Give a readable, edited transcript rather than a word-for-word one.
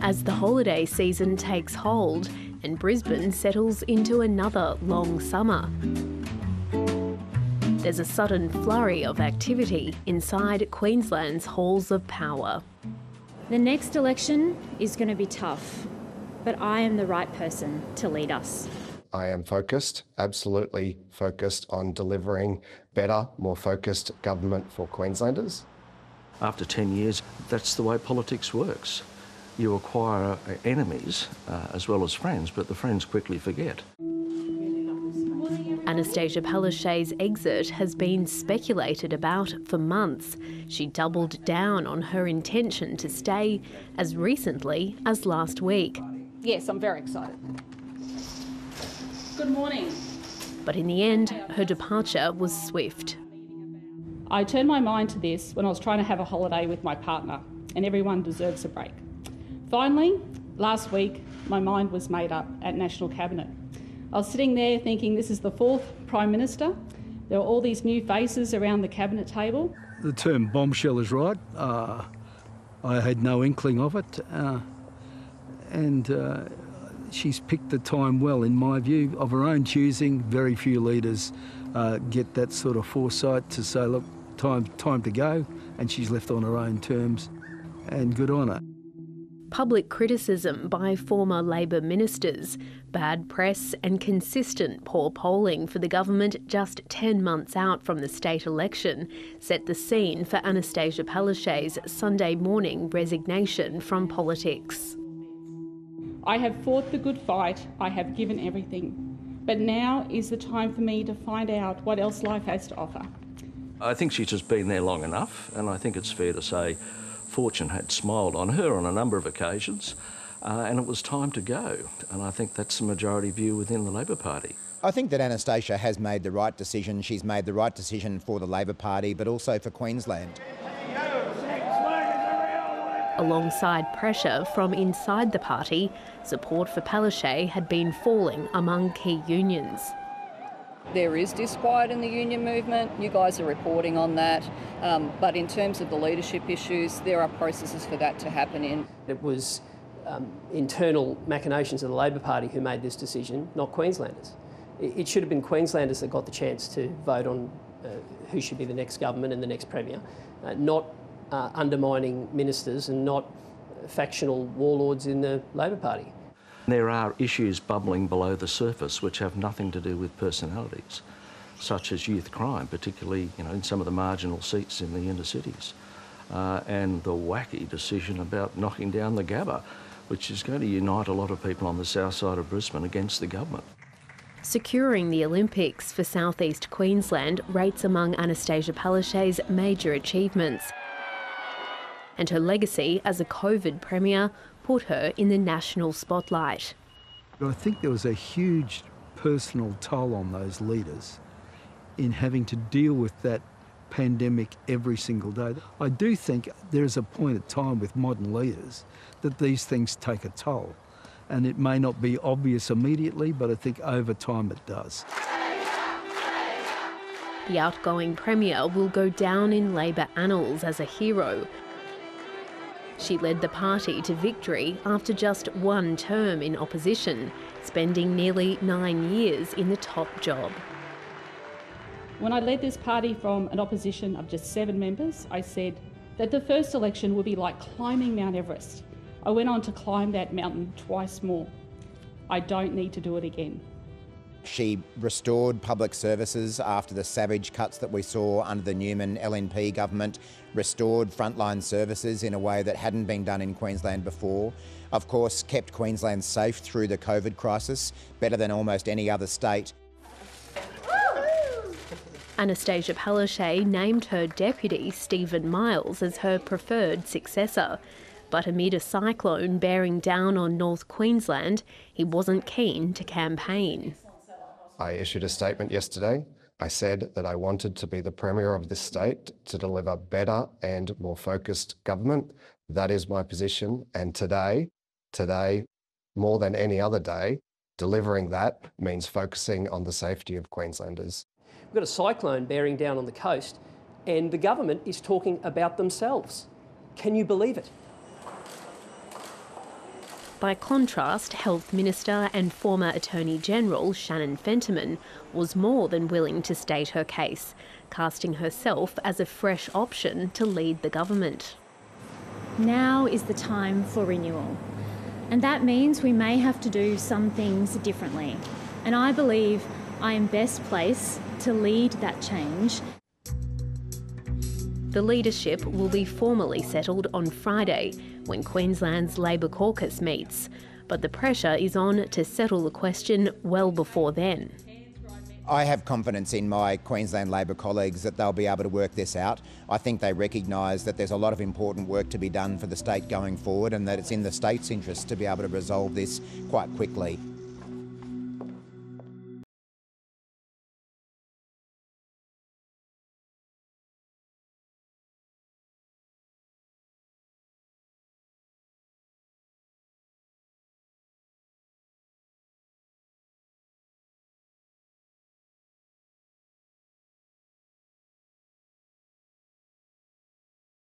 as the holiday season takes hold and Brisbane settles into another long summer. There's a sudden flurry of activity inside Queensland's halls of power. The next election is going to be tough, but I am the right person to lead us. I am focused, absolutely focused on delivering better, more focused government for Queenslanders. After 10 years, that's the way politics works. You acquire enemies as well as friends, but the friends quickly forget. Annastacia Palaszczuk's exit has been speculated about for months. She doubled down on her intention to stay as recently as last week. Yes, I'm very excited. Good morning. But in the end, her departure was swift. I turned my mind to this when I was trying to have a holiday with my partner, and everyone deserves a break. Finally, last week, my mind was made up at National Cabinet. I was sitting there thinking this is the fourth Prime Minister. There were all these new faces around the Cabinet table. The term bombshell is right. I had no inkling of it. And she's picked the time well, in my view, of her own choosing. Very few leaders get that sort of foresight to say, look, time to go, and she's left on her own terms, and good on her. Public criticism by former Labor ministers, bad press and consistent poor polling for the government just 10 months out from the state election set the scene for Annastacia Palaszczuk's Sunday morning resignation from politics. I have fought the good fight, I have given everything, but now is the time for me to find out what else life has to offer. I think she's just been there long enough, and I think it's fair to say fortune had smiled on her on a number of occasions, and it was time to go. And I think that's the majority view within the Labor Party. I think that Annastacia has made the right decision. She's made the right decision for the Labor Party, but also for Queensland. Alongside pressure from inside the party, support for Palaszczuk had been falling among key unions. There is disquiet in the union movement. You guys are reporting on that. But in terms of the leadership issues, there are processes for that to happen in. It was internal machinations of the Labor Party who made this decision, not Queenslanders. It should have been Queenslanders that got the chance to vote on who should be the next government and the next Premier, not undermining ministers and not factional warlords in the Labor Party. There are issues bubbling below the surface which have nothing to do with personalities, such as youth crime, particularly in some of the marginal seats in the inner cities, and the wacky decision about knocking down the Gabba, which is going to unite a lot of people on the south side of Brisbane against the government. Securing the Olympics for southeast Queensland rates among Annastacia Palaszczuk's major achievements, and her legacy as a COVID Premier put her in the national spotlight. I think there was a huge personal toll on those leaders in having to deal with that pandemic every single day. I do think there is a point of time with modern leaders that these things take a toll, and it may not be obvious immediately, but I think over time it does. The outgoing Premier will go down in Labor annals as a hero. She led the party to victory after just one term in opposition, spending nearly 9 years in the top job. When I led this party from an opposition of just 7 members, I said that the first election would be like climbing Mount Everest. I went on to climb that mountain twice more. I don't need to do it again. She restored public services after the savage cuts that we saw under the Newman LNP government, restored frontline services in a way that hadn't been done in Queensland before. Of course, kept Queensland safe through the COVID crisis, better than almost any other state. Annastacia Palaszczuk named her deputy, Stephen Miles, as her preferred successor. But amid a cyclone bearing down on North Queensland, he wasn't keen to campaign. I issued a statement yesterday. I said that I wanted to be the Premier of this state to deliver better and more focused government. That is my position. And today, more than any other day, delivering that means focusing on the safety of Queenslanders. We've got a cyclone bearing down on the coast, and the government is talking about themselves. Can you believe it? By contrast, Health Minister and former Attorney General Shannon Fenman was more than willing to state her case, casting herself as a fresh option to lead the government. Now is the time for renewal. And that means we may have to do some things differently. And I believe I am best placed to lead that change. The leadership will be formally settled on Friday, when Queensland's Labor caucus meets. But the pressure is on to settle the question well before then. I have confidence in my Queensland Labor colleagues that they'll be able to work this out. I think they recognise that there's a lot of important work to be done for the state going forward and that it's in the state's interest to be able to resolve this quite quickly.